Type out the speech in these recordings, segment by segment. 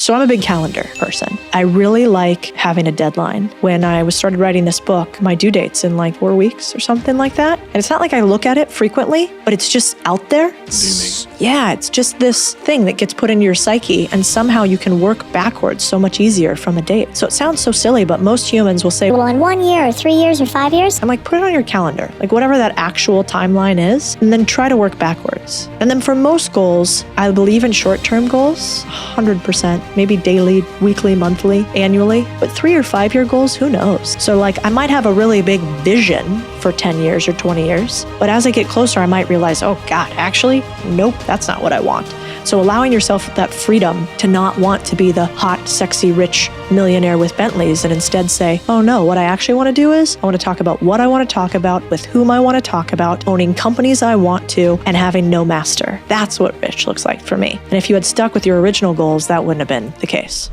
So I'm a big calendar person. I really like having a deadline. When I started writing this book, my due date's in like 4 weeks or something like that. And it's not like I look at it frequently, but it's just out there. Yeah, it's just this thing that gets put into your psyche, and somehow you can work backwards so much easier from a date. So it sounds so silly, but most humans will say, well, in 1 year or 3 years or 5 years. I'm like, put it on your calendar, like whatever that actual timeline is, and then try to work backwards. And then for most goals, I believe in short-term goals, 100%, maybe daily, weekly, monthly, annually, but 3 or 5 year goals, who knows? So like I might have a really big vision for 10 years or 20 years, but as I get closer, I might realize, oh God, actually, nope, that's not what I want. So allowing yourself that freedom to not want to be the hot, sexy, rich millionaire with Bentleys, and instead say, oh no, what I actually want to do is I want to talk about what I want to talk about, with whom I want to talk about, owning companies I want to, and having no master. That's what rich looks like for me. And if you had stuck with your original goals, that wouldn't have been the case.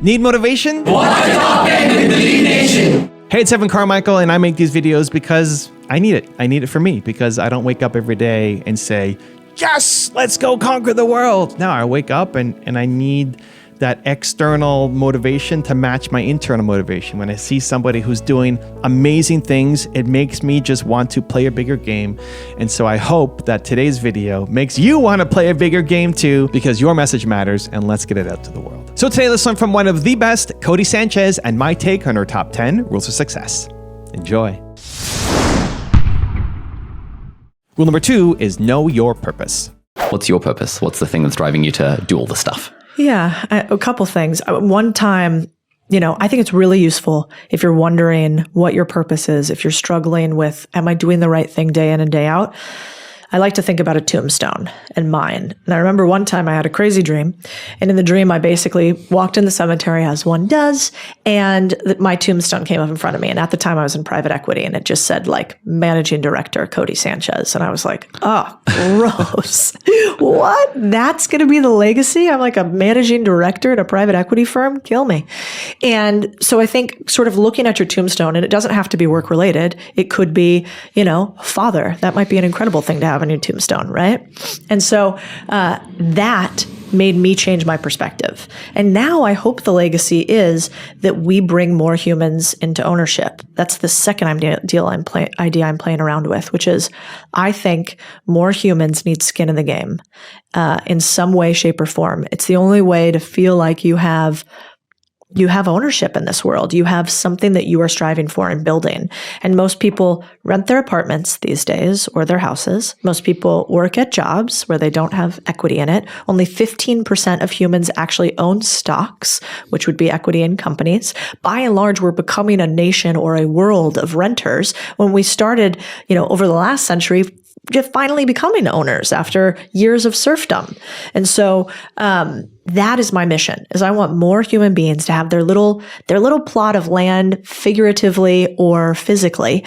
Need motivation? Watch the top end in the Lead Nation. Hey, it's Evan Carmichael, and I make these videos because I need it. I need it for me, because I don't wake up every day and say, yes, let's go conquer the world. No, I wake up and I need that external motivation to match my internal motivation. When I see somebody who's doing amazing things, it makes me just want to play a bigger game. And so I hope that today's video makes you want to play a bigger game too, because your message matters, and let's get it out to the world. So today, let's learn from one of the best, Codie Sanchez, and my take on her top 10 rules of success. Enjoy. Rule number 2 is know your purpose. What's your purpose? What's the thing that's driving you to do all this stuff? Yeah, a couple things. One time, I think it's really useful if you're wondering what your purpose is, if you're struggling with, am I doing the right thing day in and day out? I like to think about a tombstone and mine. And I remember one time I had a crazy dream. And in the dream, I basically walked in the cemetery as one does. And my tombstone came up in front of me. And at the time I was in private equity, and it just said like managing director, Codie Sanchez. And I was like, oh, gross. What? That's going to be the legacy? I'm like a managing director at a private equity firm? Kill me. And so I think sort of looking at your tombstone, and it doesn't have to be work related. It could be, father. That might be an incredible thing to have on your tombstone, right? And so that made me change my perspective. And now I hope the legacy is that we bring more humans into ownership. That's the second idea I'm playing around with, which is I think more humans need skin in the game in some way, shape, or form. It's the only way to feel like you have ownership in this world. You have something that you are striving for and building. And most people rent their apartments these days or their houses. Most people work at jobs where they don't have equity in it. Only 15% of humans actually own stocks, which would be equity in companies. By and large, we're becoming a nation or a world of renters when we started, over the last century, just finally becoming owners after years of serfdom. And so, that is my mission, is I want more human beings to have their little plot of land, figuratively or physically,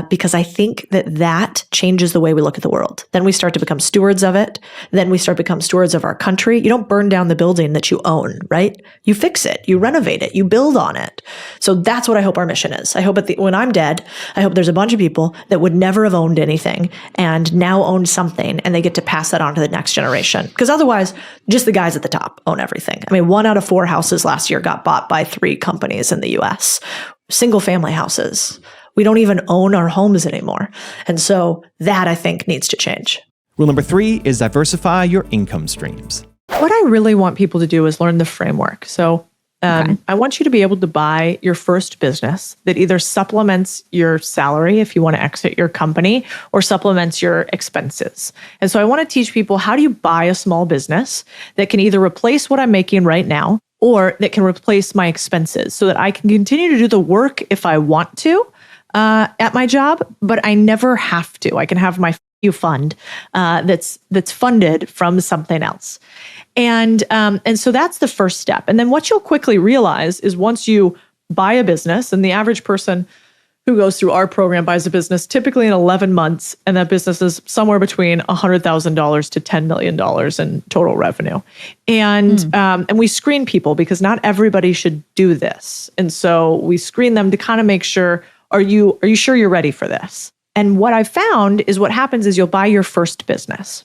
because I think that changes the way we look at the world. Then we start to become stewards of it. Then we start to become stewards of our country. You don't burn down the building that you own, right? You fix it, you renovate it, you build on it. So that's what I hope our mission is. I hope when I'm dead, I hope there's a bunch of people that would never have owned anything and now own something, and they get to pass that on to the next generation. Because otherwise, just the guys at the top own everything. I mean, 1 out of 4 houses last year got bought by 3 companies in the US. Single family houses. We don't even own our homes anymore. And so that, I think, needs to change. Rule number 3 is diversify your income streams. What I really want people to do is learn the framework. So I want you to be able to buy your first business that either supplements your salary if you want to exit your company, or supplements your expenses. And so I want to teach people, how do you buy a small business that can either replace what I'm making right now, or that can replace my expenses, so that I can continue to do the work if I want to at my job, but I never have to. I can have my fund that's funded from something else. And so that's the first step. And then what you'll quickly realize is, once you buy a business, and the average person who goes through our program buys a business typically in 11 months, and that business is somewhere between $100,000 to $10 million in total revenue. And we screen people, because not everybody should do this. And so we screen them to kind of make sure, are you sure you're ready for this? And what I found is, what happens is, you'll buy your first business.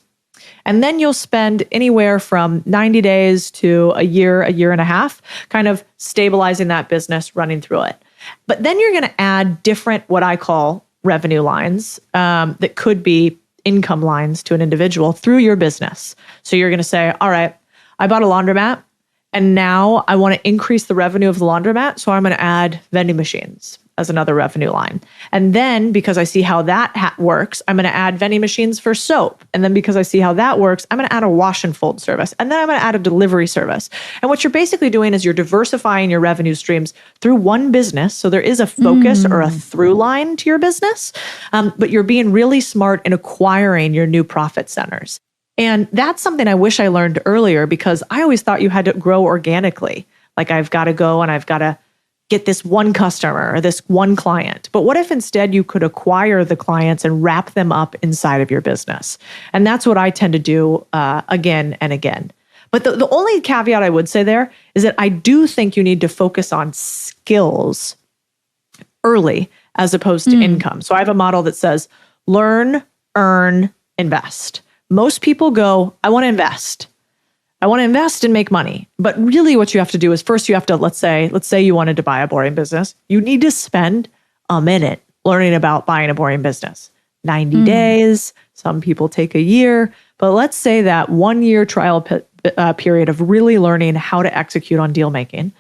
And then you'll spend anywhere from 90 days to a year and a half, kind of stabilizing that business, running through it. But then you're going to add different, what I call revenue lines that could be income lines to an individual through your business. So you're going to say, all right, I bought a laundromat and now I want to increase the revenue of the laundromat. So I'm going to add vending machines as another revenue line. And then because I see how that works, I'm going to add vending machines for soap. And then because I see how that works, I'm going to add a wash and fold service. And then I'm going to add a delivery service. And what you're basically doing is you're diversifying your revenue streams through one business. So there is a focus or a through line to your business, but you're being really smart in acquiring your new profit centers. And that's something I wish I learned earlier, because I always thought you had to grow organically. Like I've got to go and I've got to get this one customer or this one client. But what if instead you could acquire the clients and wrap them up inside of your business? And that's what I tend to do again and again. But the only caveat I would say there is that I do think you need to focus on skills early as opposed to income. So I have a model that says learn, earn, invest. Most people go, I want to invest. I want to invest and make money. But really what you have to do is first you have to, let's say you wanted to buy a boring business. You need to spend a minute learning about buying a boring business. 90 days, some people take a year, but let's say that 1 year trial period of really learning how to execute on deal making.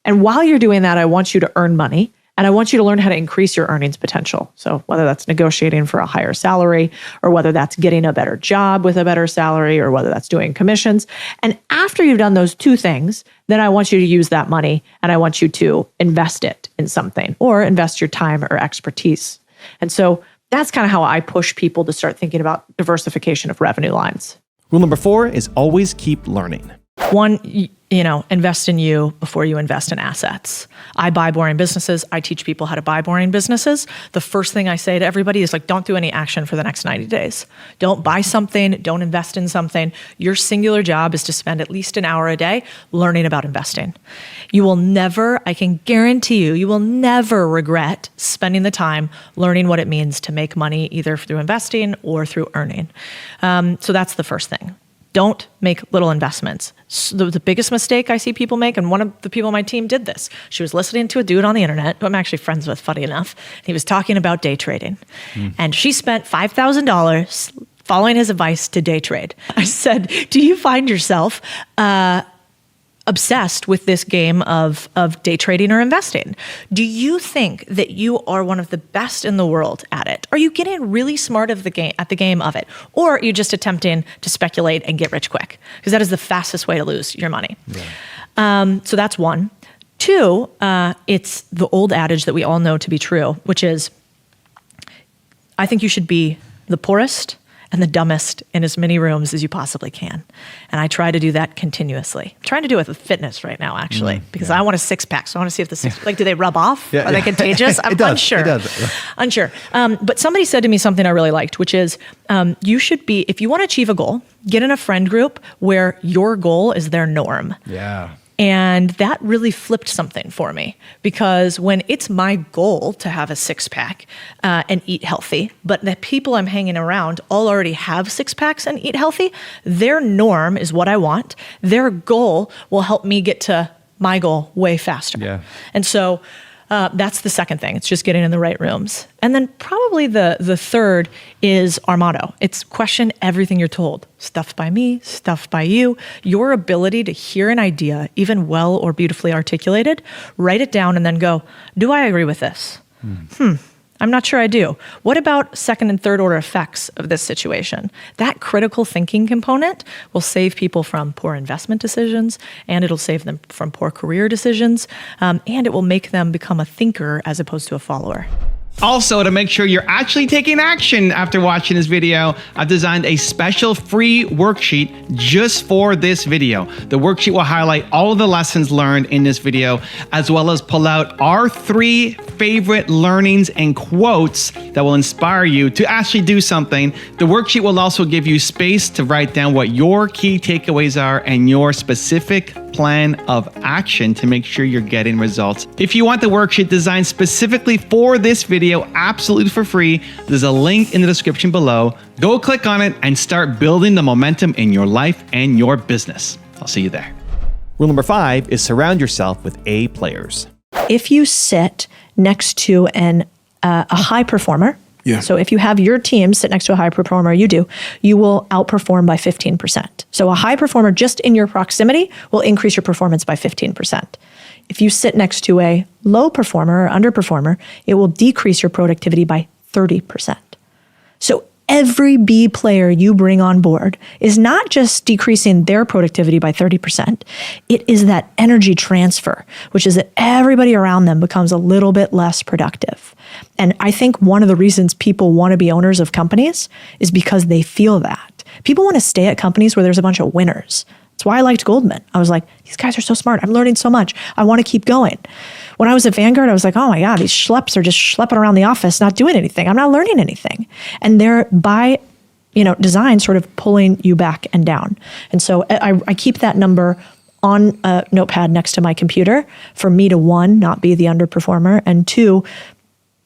And while you're doing that, I want you to earn money. And I want you to learn how to increase your earnings potential. So whether that's negotiating for a higher salary, or whether that's getting a better job with a better salary, or whether that's doing commissions. And after you've done those two things, then I want you to use that money and I want you to invest it in something or invest your time or expertise. And so that's kind of how I push people to start thinking about diversification of revenue lines. Rule number 4 is always keep learning. One, invest in you before you invest in assets. I buy boring businesses. I teach people how to buy boring businesses. The first thing I say to everybody is like, don't do any action for the next 90 days. Don't buy something. Don't invest in something. Your singular job is to spend at least an hour a day learning about investing. You will never, I can guarantee you will never regret spending the time learning what it means to make money either through investing or through earning. So that's the first thing. Don't make little investments. So the biggest mistake I see people make, and one of the people on my team did this. She was listening to a dude on the internet, who I'm actually friends with, funny enough. He was talking about day trading. And she spent $5,000 following his advice to day trade. I said, do you find yourself obsessed with this game of day trading or investing? Do you think that you are one of the best in the world at it? Are you getting really smart at the game of it? Or are you just attempting to speculate and get rich quick? Because that is the fastest way to lose your money. Yeah. So that's one. Two, it's the old adage that we all know to be true, which is, I think you should be the poorest and the dumbest in as many rooms as you possibly can. And I try to do that continuously. I'm trying to do it with fitness right now, actually, because I want a six-pack. So I want to see if the six, do they rub off? Are they contagious? I'm unsure. It does. Unsure. But somebody said to me something I really liked, which is you should be, if you want to achieve a goal, get in a friend group where your goal is their norm. Yeah. And that really flipped something for me, because when it's my goal to have a six-pack and eat healthy, but the people I'm hanging around all already have six-packs and eat healthy, their norm is what I want. Their goal will help me get to my goal way faster. Yeah. And so that's the second thing. It's just getting in the right rooms. And then probably the third is our motto. It's question everything you're told. Stuff by me, stuff by you. Your ability to hear an idea, even well or beautifully articulated, write it down and then go, do I agree with this? I'm not sure I do. What about second and third order effects of this situation? That critical thinking component will save people from poor investment decisions, and it'll save them from poor career decisions, and it will make them become a thinker as opposed to a follower. Also, to make sure you're actually taking action after watching this video, I've designed a special free worksheet just for this video. The worksheet will highlight all of the lessons learned in this video, as well as pull out our 3 favorite learnings and quotes that will inspire you to actually do something. The worksheet will also give you space to write down what your key takeaways are and your specific plan of action to make sure you're getting results. If you want the worksheet designed specifically for this video, absolutely for free, there's a link in the description below. Go click on it and start building the momentum in your life and your business. I'll see you there. Rule number 5 is surround yourself with A players. If you sit next to a high performer, so if you have your team sit next to a high performer, you will outperform by 15%. So a high performer just in your proximity will increase your performance by 15%. If you sit next to a low performer or underperformer, it will decrease your productivity by 30%. So every B player you bring on board is not just decreasing their productivity by 30%. It is that energy transfer, which is that everybody around them becomes a little bit less productive. And I think one of the reasons people want to be owners of companies is because they feel that. People want to stay at companies where there's a bunch of winners. That's why I liked Goldman. I was like, these guys are so smart. I'm learning so much. I want to keep going. When I was at Vanguard, I was like, oh my God, these schleps are just schlepping around the office, not doing anything. I'm not learning anything. And they're by, design sort of pulling you back and down. And so I keep that number on a notepad next to my computer for me to, 1, not be the underperformer, and 2,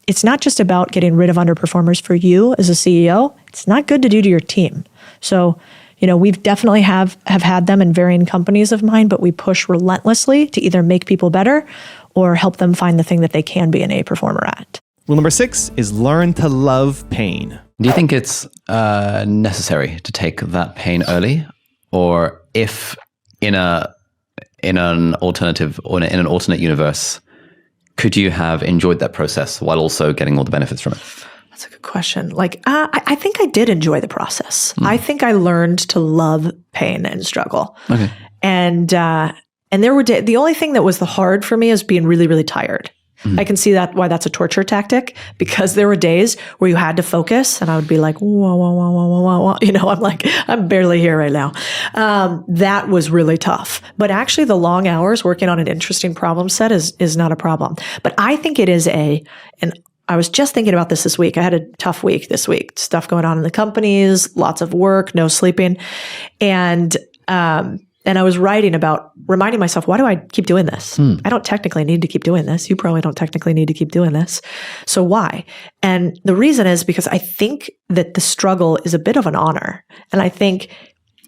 it's not just about getting rid of underperformers for you as a CEO. It's not good to do to your team. So, we've definitely have had them in varying companies of mine, but we push relentlessly to either make people better or help them find the thing that they can be an A performer at. Rule number 6 is learn to love pain. Do you think it's necessary to take that pain early? Or if in an alternative or in an alternate universe, could you have enjoyed that process while also getting all the benefits from it? That's a good question. I think I did enjoy the process. I think I learned to love pain and struggle. Okay. And there were the only thing that was the hard for me is being really, really tired. I can see why that's a torture tactic, because there were days where you had to focus and I would be like, whoa, whoa, whoa, whoa, whoa, whoa. I'm like, I'm barely here right now. That was really tough. But actually the long hours working on an interesting problem set is not a problem. But I think it is and I was just thinking about this week. I had a tough week this week, stuff going on in the companies, lots of work, no sleeping. And I was writing about reminding myself, why do I keep doing this? I don't technically need to keep doing this. You probably don't technically need to keep doing this. So why? And the reason is because I think that the struggle is a bit of an honor. And I think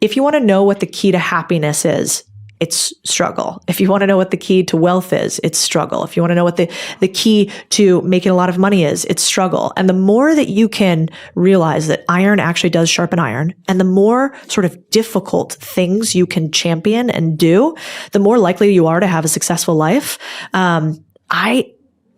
if you want to know what the key to happiness is, it's struggle. If you want to know what the key to wealth is, it's struggle. If you want to know what the key to making a lot of money is, it's struggle. And the more that you can realize that iron actually does sharpen iron, and the more sort of difficult things you can champion and do, the more likely you are to have a successful life.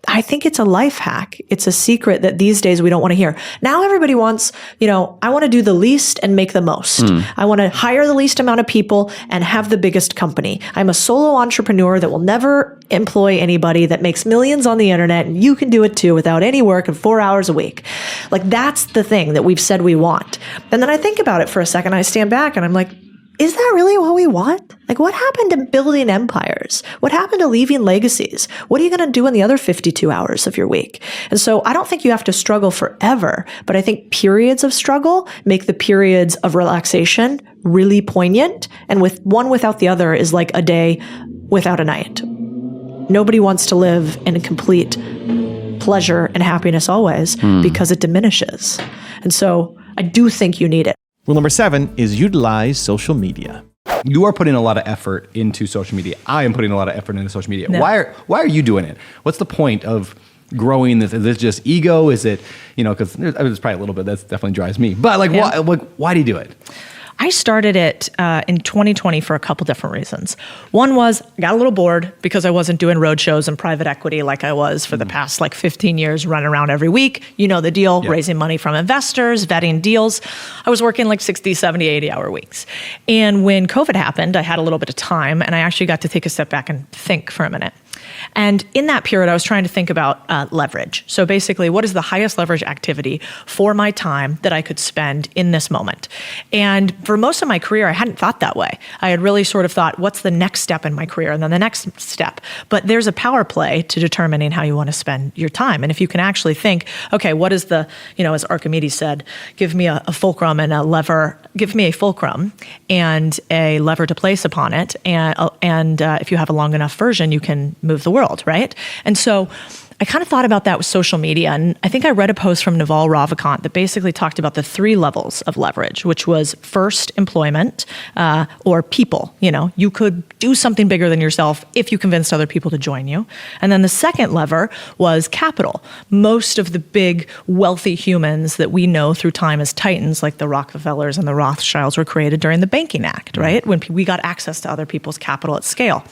I think it's a life hack. It's a secret that these days we don't want to hear. Now everybody wants, I want to do the least and make the most. I want to hire the least amount of people and have the biggest company. I'm a solo entrepreneur that will never employ anybody, that makes millions on the internet, and you can do it too without any work and 4 hours a week. That's the thing that we've said we want. And then I think about it for a second. I stand back and I'm like, is that really what we want? What happened to building empires? What happened to leaving legacies? What are you going to do in the other 52 hours of your week? And so I don't think you have to struggle forever, but I think periods of struggle make the periods of relaxation really poignant. And one without the other is like a day without a night. Nobody wants to live in complete pleasure and happiness always because it diminishes. And so I do think you need it. Rule number 7 is utilize social media. You are putting a lot of effort into social media. I am putting a lot of effort into social media. No. Why are you doing it? What's the point of growing this? Is this just ego? Is it, because there's probably a little bit that definitely drives me. But why do you do it? I started it in 2020 for a couple different reasons. One was I got a little bored because I wasn't doing road shows and private equity like I was for the past 15 years, running around every week. You know the deal, raising money from investors, vetting deals. I was working 60, 70, 80-hour weeks. And when COVID happened, I had a little bit of time and I actually got to take a step back and think for a minute. And in that period, I was trying to think about leverage. So basically, what is the highest leverage activity for my time that I could spend in this moment? And for most of my career, I hadn't thought that way. I had really sort of thought, what's the next step in my career? And then the next step. But there's a power play to determining how you want to spend your time. And if you can actually think, okay, what is the, as Archimedes said, give me a fulcrum and a lever, give me a fulcrum and a lever to place upon it. And if you have a long enough version, you can move the world, right? And so I kind of thought about that with social media. And I think I read a post from Naval Ravikant that basically talked about the 3 levels of leverage, which was first employment or people. You could do something bigger than yourself if you convinced other people to join you. And then the second lever was capital. Most of the big wealthy humans that we know through time as titans, like the Rockefellers and the Rothschilds, were created during the Banking Act, right? When we got access to other people's capital at scale.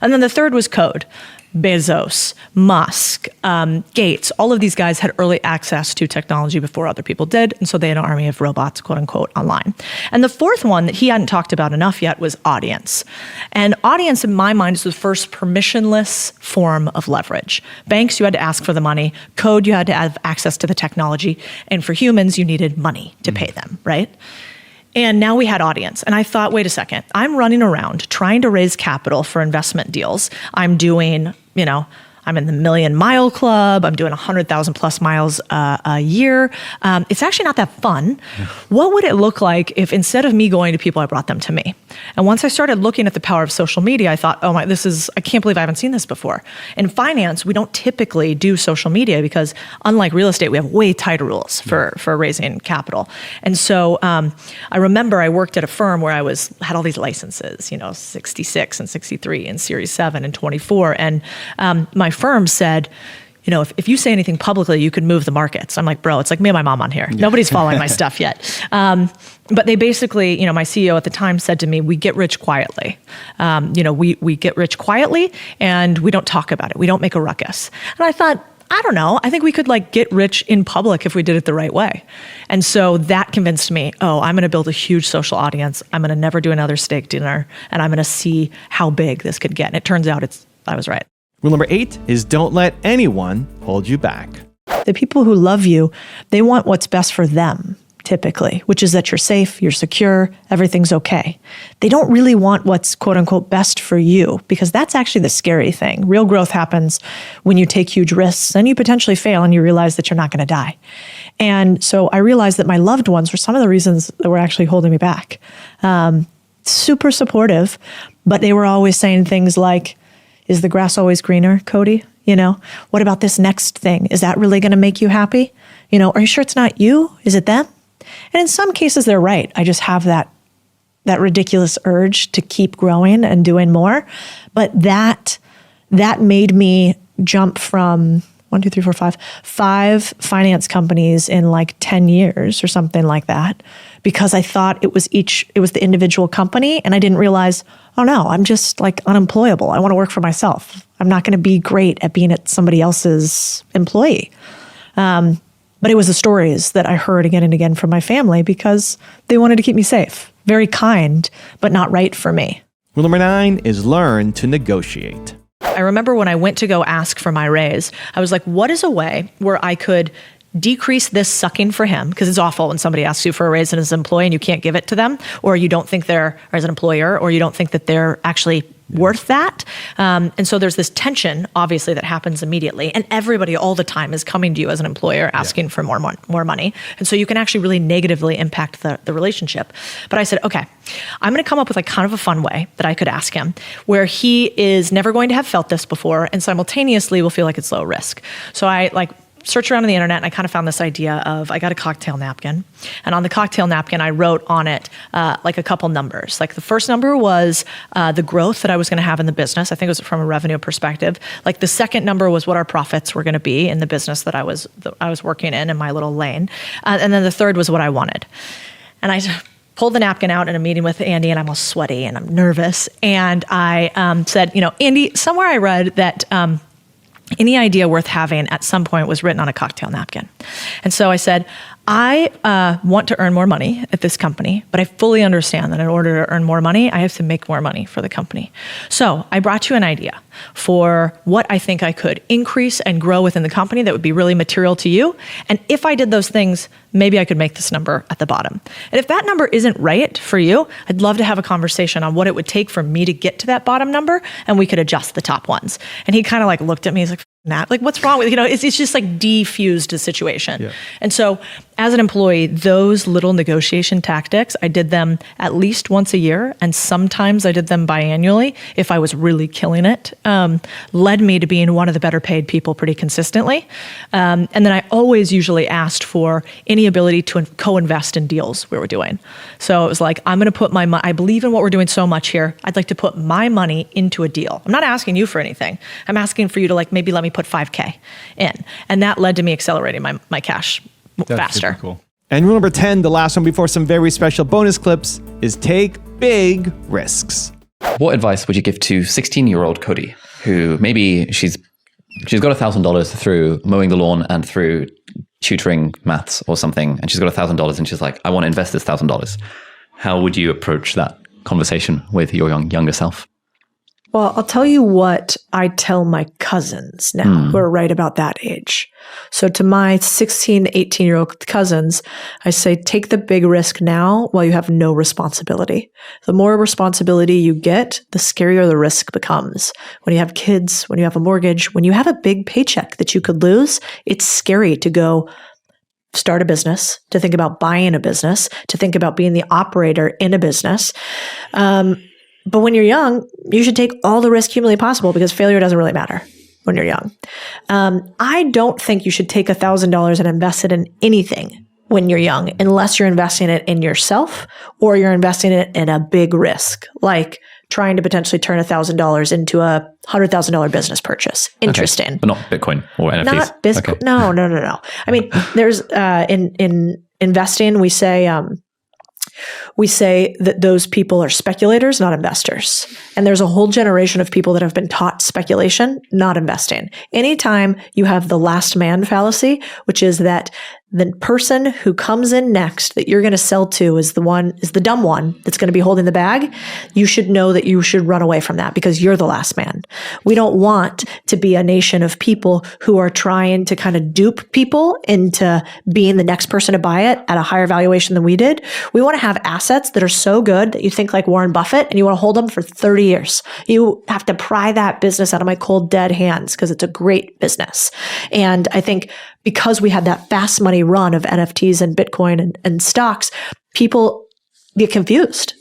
And then the third was code. Bezos, Musk, Gates, all of these guys had early access to technology before other people did. And so they had an army of robots, quote unquote, online. And the fourth one that he hadn't talked about enough yet was audience. And audience, in my mind, is the first permissionless form of leverage. Banks, you had to ask for the money. Code, you had to have access to the technology. And for humans, you needed money to pay them, right? And now we had audience. And I thought, wait a second, I'm running around trying to raise capital for investment deals. I'm doing, I'm in the Million Mile Club. I'm doing 100,000 plus miles a year. It's actually not that fun. What would it look like if instead of me going to people, I brought them to me? And once I started looking at the power of social media, I thought, oh my, I can't believe I haven't seen this before. In finance, we don't typically do social media because unlike real estate, we have way tighter rules for raising capital. And so I remember I worked at a firm where I had all these licenses, 66 and 63 and Series 7 and 24. And my firm said, if you say anything publicly, you could move the markets. I'm like, bro, it's like me and my mom on here. Nobody's following my stuff yet. But they basically, my CEO at the time said to me, we get rich quietly. We get rich quietly and we don't talk about it. We don't make a ruckus. And I thought, I don't know. I think we could get rich in public if we did it the right way. And so that convinced me, I'm going to build a huge social audience. I'm going to never do another steak dinner and I'm going to see how big this could get. And it turns out I was right. Rule number 8 is don't let anyone hold you back. The people who love you, they want what's best for them, typically, which is that you're safe, you're secure, everything's okay. They don't really want what's quote unquote best for you, because that's actually the scary thing. Real growth happens when you take huge risks and you potentially fail and you realize that you're not going to die. And so I realized that my loved ones were some of the reasons that were actually holding me back. Super supportive, but they were always saying things like, is the grass always greener, Codie? What about this next thing? Is that really going to make you happy? Are you sure it's not you? Is it them? And in some cases, they're right. I just have that ridiculous urge to keep growing and doing more. But that made me jump from 5 finance companies in 10 years or something like that, because I thought it was the individual company. And I didn't realize, oh no, I'm just unemployable. I want to work for myself. I'm not going to be great at being at somebody else's employee. But it was the stories that I heard again and again from my family because they wanted to keep me safe. Very kind, but not right for me. Rule number 9 is learn to negotiate. I remember when I went to go ask for my raise, I was like, what is a way where I could decrease this sucking for him? Because it's awful when somebody asks you for a raise as an employee and you can't give it to them, or you don't think or as an employer, or you don't think that they're actually worth that. And so there's this tension, obviously, that happens immediately. And everybody all the time is coming to you as an employer asking for more money. And so you can actually really negatively impact the relationship. But I said, okay, I'm going to come up with kind of a fun way that I could ask him where he is never going to have felt this before and simultaneously will feel like it's low risk. So I searched around on the internet and I kind of found this idea of, I got a cocktail napkin, and on the cocktail napkin, I wrote on it a couple numbers. The first number was the growth that I was going to have in the business. I think it was from a revenue perspective. The second number was what our profits were going to be in the business that I was working in my little lane. And then the third was what I wanted. And I pulled the napkin out in a meeting with Andy, and I'm all sweaty and I'm nervous. And I said, Andy, somewhere I read that any idea worth having at some point was written on a cocktail napkin. And so I said, I want to earn more money at this company, but I fully understand that in order to earn more money, I have to make more money for the company. So I brought you an idea for what I think I could increase and grow within the company that would be really material to you. And if I did those things, maybe I could make this number at the bottom. And if that number isn't right for you, I'd love to have a conversation on what it would take for me to get to that bottom number, and we could adjust the top ones. And he kind of like looked at me, he's like, Matt, like what's wrong with, it's just like defused the situation. Yeah. And so as an employee, those little negotiation tactics, I did them at least once a year, and sometimes I did them biannually if I was really killing it, led me to being one of the better paid people pretty consistently. And then I always usually asked for any ability to co-invest in deals we were doing. So it was like, I'm going to put I believe in what we're doing so much here. I'd like to put my money into a deal. I'm not asking you for anything. I'm asking for you to like, maybe let me put $5,000 in. And that led to me accelerating my cash faster. Super cool. And rule number 10, the last one before some very special bonus clips, is take big risks. What advice would you give to 16-year-old Codie, who maybe she's got $1,000 through mowing the lawn and through tutoring maths or something, and she's got $1,000 and she's like, I want to invest this $1,000. How would you approach that conversation with your younger self? Well, I'll tell you what I tell my cousins now who are right about that age. So to my 16, 18-year-old cousins, I say, take the big risk now while you have no responsibility. The more responsibility you get, the scarier the risk becomes. When you have kids, when you have a mortgage, when you have a big paycheck that you could lose, it's scary to go start a business, to think about buying a business, to think about being the operator in a business. But when you're young, you should take all the risk humanly possible because failure doesn't really matter when you're young. I don't think you should take $1,000 and invest it in anything when you're young, unless you're investing it in yourself or you're investing it in a big risk, like trying to potentially turn $1,000 into a $100,000 business purchase. Interesting. Okay. But not Bitcoin or NFTs. Not Bitcoin. Okay. No. I mean, there's in investing, we say that those people are speculators, not investors. And there's a whole generation of people that have been taught speculation, not investing. Anytime you have the last man fallacy, which is that the person who comes in next that you're going to sell to is the dumb one that's going to be holding the bag, you should know that you should run away from that because you're the last man. We don't want to be a nation of people who are trying to kind of dupe people into being the next person to buy it at a higher valuation than we did. We want to have assets that are so good that you think like Warren Buffett and you want to hold them for 30 years. You have to pry that business out of my cold, dead hands because it's a great business. And I think because we had that fast money run of NFTs and Bitcoin and stocks, people get confused.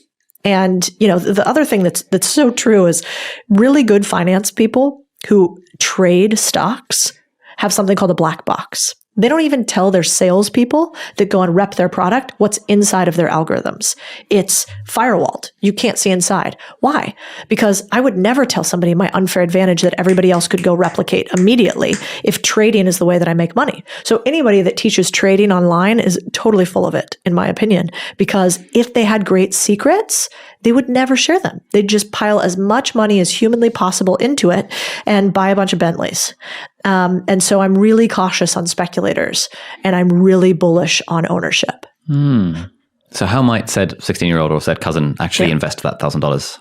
And, the other thing that's so true is really good finance people who trade stocks have something called a black box. They don't even tell their salespeople that go and rep their product what's inside of their algorithms. It's firewalled. You can't see inside. Why? Because I would never tell somebody my unfair advantage that everybody else could go replicate immediately if trading is the way that I make money. So anybody that teaches trading online is totally full of it, in my opinion, because if they had great secrets, they would never share them. They'd just pile as much money as humanly possible into it and buy a bunch of Bentleys. And so I'm really cautious on speculators and I'm really bullish on ownership. So how might said 16-year-old or said cousin actually invest that $1,000?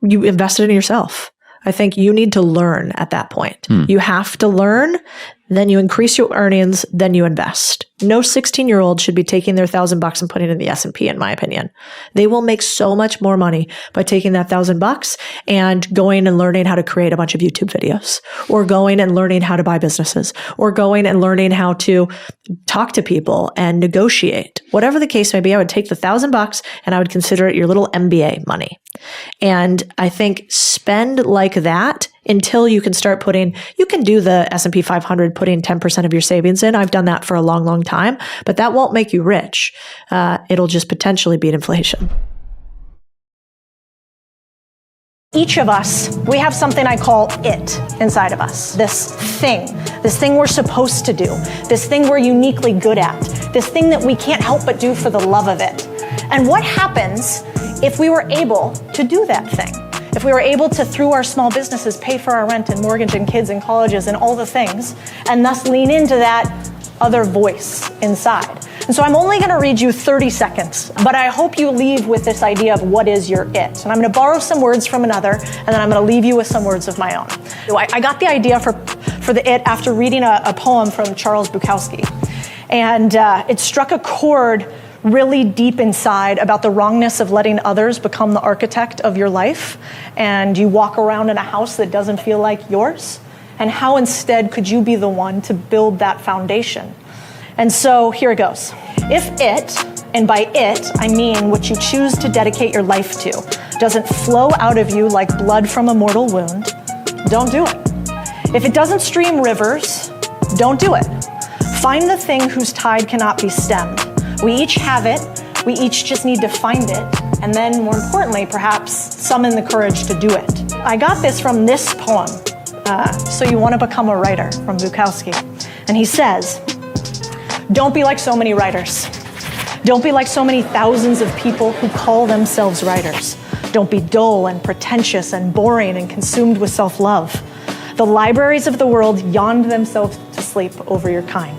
You invest it in yourself. I think you need to learn at that point. You have to learn, then you increase your earnings, then you invest. No 16-year-old should be taking their $1,000 and putting it in the S&P, in my opinion. They will make so much more money by taking that $1,000 and going and learning how to create a bunch of YouTube videos, or going and learning how to buy businesses, or going and learning how to talk to people and negotiate. Whatever the case may be, I would take the $1,000 and I would consider it your little MBA money. And I think spend like that until you can start you can do the S&P 500, putting 10% of your savings in. I've done that for a long, long time, but that won't make you rich. It'll just potentially beat inflation. Each of us, we have something I call it inside of us. This thing we're supposed to do, this thing we're uniquely good at, this thing that we can't help but do for the love of it. And what happens if we were able to do that thing? If we were able to, through our small businesses, pay for our rent and mortgage and kids and colleges and all the things, and thus lean into that other voice inside. And so I'm only gonna read you 30 seconds, but I hope you leave with this idea of what is your it. And I'm gonna borrow some words from another, and then I'm gonna leave you with some words of my own. I got the idea for the it after reading a poem from Charles Bukowski. And it struck a chord really deep inside about the wrongness of letting others become the architect of your life, and you walk around in a house that doesn't feel like yours, and how instead could you be the one to build that foundation? And so here it goes. If it, and by it I mean what you choose to dedicate your life to, doesn't flow out of you like blood from a mortal wound, don't do it. If it doesn't stream rivers, don't do it. Find the thing whose tide cannot be stemmed. We each have it, we each just need to find it, and then more importantly, perhaps summon the courage to do it. I got this from this poem, So You Want to Become a Writer, from Bukowski. And he says, don't be like so many writers. Don't be like so many thousands of people who call themselves writers. Don't be dull and pretentious and boring and consumed with self-love. The libraries of the world yawned themselves to sleep over your kind.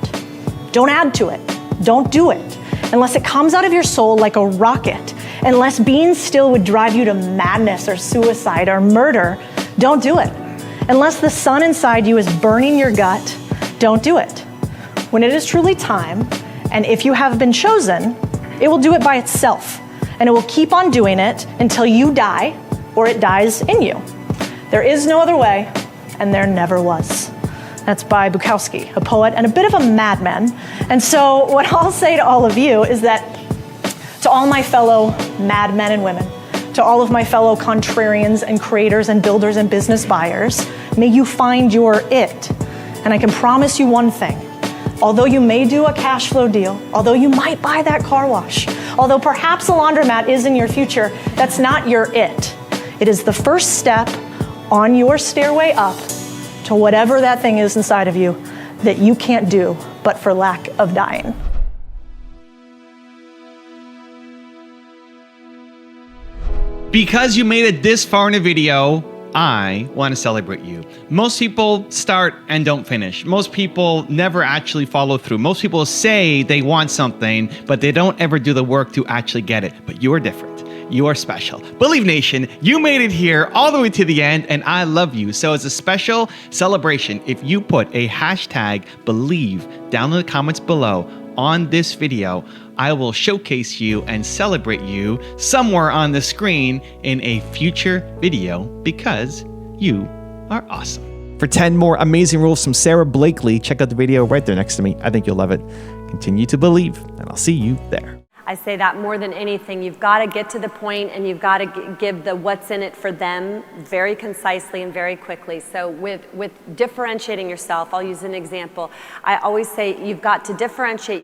Don't add to it. Don't do it. Unless it comes out of your soul like a rocket, unless being still would drive you to madness or suicide or murder, don't do it. Unless the sun inside you is burning your gut, don't do it. When it is truly time, and if you have been chosen, it will do it by itself, and it will keep on doing it until you die or it dies in you. There is no other way, and there never was. That's by Bukowski, a poet and a bit of a madman. And so what I'll say to all of you is that to all my fellow madmen and women, to all of my fellow contrarians and creators and builders and business buyers, may you find your it. And I can promise you one thing. Although you may do a cash flow deal, although you might buy that car wash, although perhaps a laundromat is in your future, that's not your it. It is the first step on your stairway up to whatever that thing is inside of you that you can't do but for lack of dying. Because you made it this far in a video, I want to celebrate you. Most people start and don't finish. Most people never actually follow through. Most people say they want something, but they don't ever do the work to actually get it. But you are different. You are special. Believe Nation, you made it here all the way to the end, and I love you. So as a special celebration, if you put a hashtag believe down in the comments below on this video, I will showcase you and celebrate you somewhere on the screen in a future video because you are awesome. For 10 more amazing rules from Sarah Blakely, check out the video right there next to me. I think you'll love it. Continue to believe, and I'll see you there. I say that more than anything, you've got to get to the point and you've got to give the what's in it for them very concisely and very quickly. So with differentiating yourself, I'll use an example. I always say you've got to differentiate